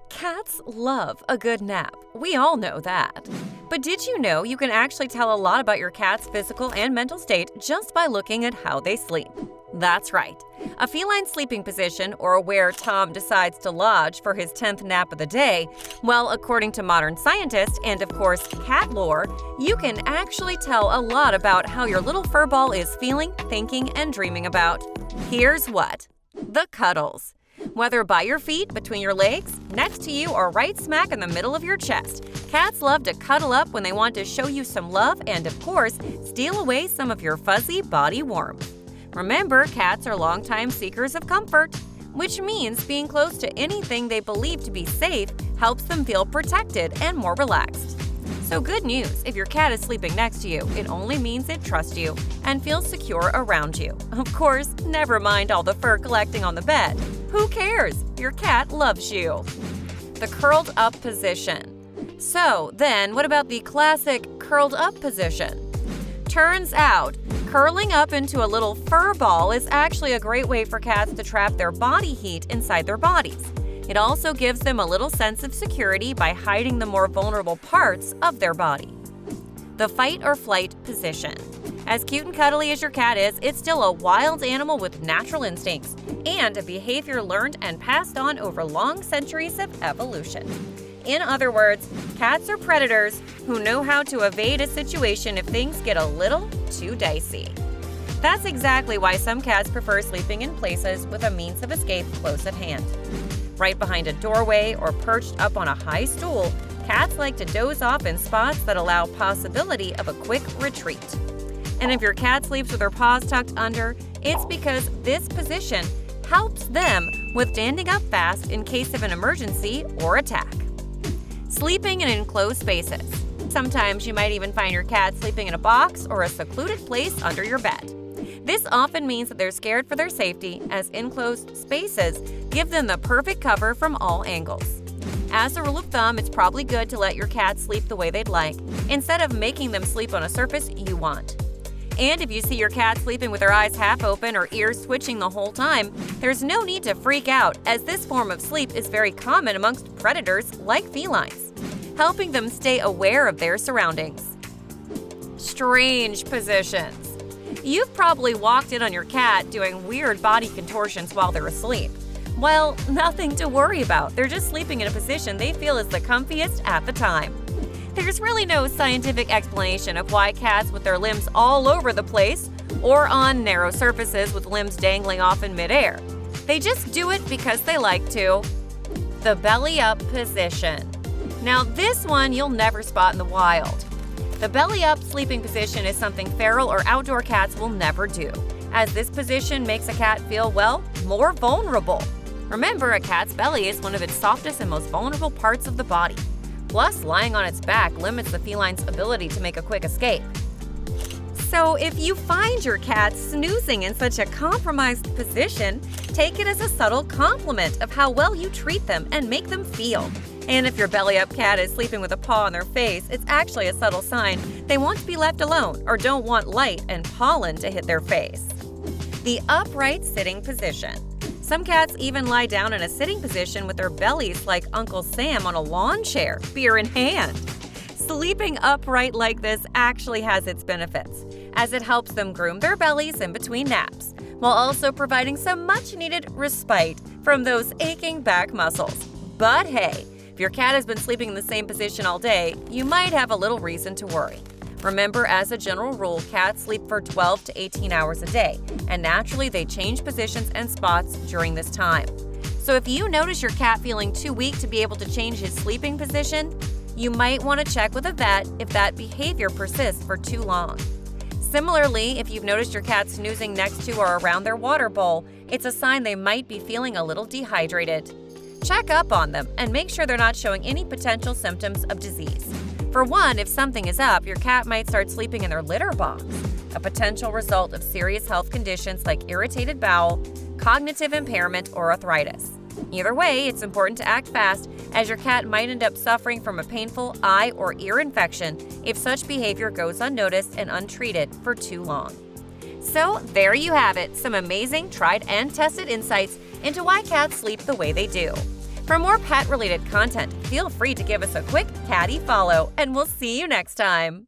Cats love a good nap. We all know that. But did you know you can actually tell a lot about your cat's physical and mental state just by looking at how they sleep? That's right. A feline sleeping position, or where Tom decides to lodge for his 10th nap of the day, well, according to modern scientists and, of course, cat lore, you can actually tell a lot about how your little furball is feeling, thinking, and dreaming about. Here's what. The Cuddles. Whether by your feet, between your legs, next to you, or right smack in the middle of your chest, cats love to cuddle up when they want to show you some love and, of course, steal away some of your fuzzy body warmth. Remember, cats are longtime seekers of comfort, which means being close to anything they believe to be safe helps them feel protected and more relaxed. So good news, if your cat is sleeping next to you, it only means it trusts you and feels secure around you. Of course, never mind all the fur collecting on the bed. Who cares? Your cat loves you. The curled up position. So then, what about the classic curled up position? Turns out, curling up into a little fur ball is actually a great way for cats to trap their body heat inside their bodies. It also gives them a little sense of security by hiding the more vulnerable parts of their body. The fight or flight position. As cute and cuddly as your cat is, it's still a wild animal with natural instincts and a behavior learned and passed on over long centuries of evolution. In other words, cats are predators who know how to evade a situation if things get a little too dicey. That's exactly why some cats prefer sleeping in places with a means of escape close at hand. Right behind a doorway or perched up on a high stool, cats like to doze off in spots that allow possibility of a quick retreat. And if your cat sleeps with her paws tucked under, it's because this position helps them with standing up fast in case of an emergency or attack. Sleeping in enclosed spaces. Sometimes you might even find your cat sleeping in a box or a secluded place under your bed. This often means that they're scared for their safety, as enclosed spaces give them the perfect cover from all angles. As a rule of thumb, it's probably good to let your cat sleep the way they'd like, instead of making them sleep on a surface you want. And if you see your cat sleeping with her eyes half open or ears twitching the whole time, there's no need to freak out, as this form of sleep is very common amongst predators like felines, helping them stay aware of their surroundings. Strange positions. You've probably walked in on your cat doing weird body contortions while they're asleep. Well, nothing to worry about. They're just sleeping in a position they feel is the comfiest at the time. There's really no scientific explanation of why cats with their limbs all over the place or on narrow surfaces with limbs dangling off in midair. They just do it because they like to. The belly up position. Now this one you'll never spot in the wild. The belly up sleeping position is something feral or outdoor cats will never do, as this position makes a cat feel, well, more vulnerable. Remember, a cat's belly is one of its softest and most vulnerable parts of the body. Plus, lying on its back limits the feline's ability to make a quick escape. So if you find your cat snoozing in such a compromised position, take it as a subtle compliment of how well you treat them and make them feel. And if your belly-up cat is sleeping with a paw on their face, it's actually a subtle sign they want to be left alone or don't want light and pollen to hit their face. The upright sitting position. Some cats even lie down in a sitting position with their bellies like Uncle Sam on a lawn chair, beer in hand. Sleeping upright like this actually has its benefits, as it helps them groom their bellies in between naps, while also providing some much-needed respite from those aching back muscles. But hey, if your cat has been sleeping in the same position all day, you might have a little reason to worry. Remember, as a general rule, cats sleep for 12 to 18 hours a day, and naturally they change positions and spots during this time. So if you notice your cat feeling too weak to be able to change his sleeping position, you might want to check with a vet if that behavior persists for too long. Similarly, if you've noticed your cat snoozing next to or around their water bowl, it's a sign they might be feeling a little dehydrated. Check up on them and make sure they're not showing any potential symptoms of disease. For one, if something is up, your cat might start sleeping in their litter box, a potential result of serious health conditions like irritated bowel, cognitive impairment, or arthritis. Either way, it's important to act fast, as your cat might end up suffering from a painful eye or ear infection if such behavior goes unnoticed and untreated for too long. So there you have it, some amazing tried and tested insights into why cats sleep the way they do. For more pet-related content, feel free to give us a quick catty follow, and we'll see you next time!